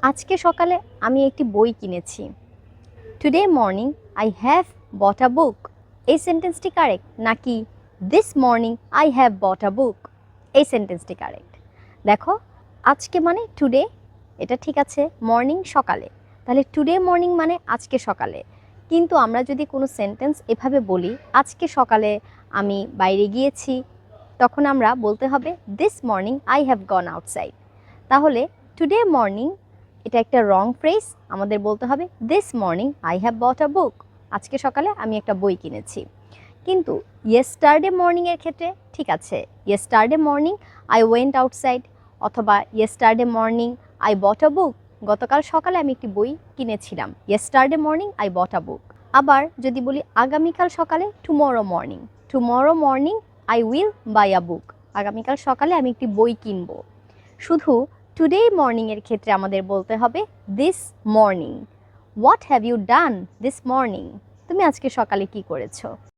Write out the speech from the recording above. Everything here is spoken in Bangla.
আজকে সকালে আমি একটি বই কিনেছি। Today morning I have bought a book. এই সেন্টেন্সটি কারেক্ট নাকি this morning I have bought a book, এই সেন্টেন্সটি কারেক্ট? দেখো, আজকে মানে টুডে, এটা ঠিক আছে, মর্নিং সকালে, তাহলে টুডে মর্নিং মানে আজকে সকালে। কিন্তু আমরা যদি কোনো সেন্টেন্স এভাবে বলি, আজকে সকালে আমি বাইরে গিয়েছি, তখন আমরা বলতে হবে this morning I have gone outside. তাহলে টুডে মর্নিং এটা একটা রং ফ্রেজ, আমাদের বলতে হবে this morning I have bought a book. আজকে সকালে আমি একটা বই কিনেছি। কিন্তু ইয়েস্টারডে মর্নিংয়ের ক্ষেত্রে ঠিক আছে, yesterday morning I went outside, অথবা yesterday morning I bought a book, গতকাল সকালে আমি একটি বই কিনেছিলাম, yesterday morning I bought a book. আবার যদি বলি আগামীকাল সকালে, tomorrow morning I will buy a book, আগামীকাল সকালে আমি একটি বই কিনবো। শুধু টুডে মর্নিংয়ের ক্ষেত্রে আমাদের বলতে হবে this morning. What have you done this morning? তুমি আজকে সকালে কি করেছো?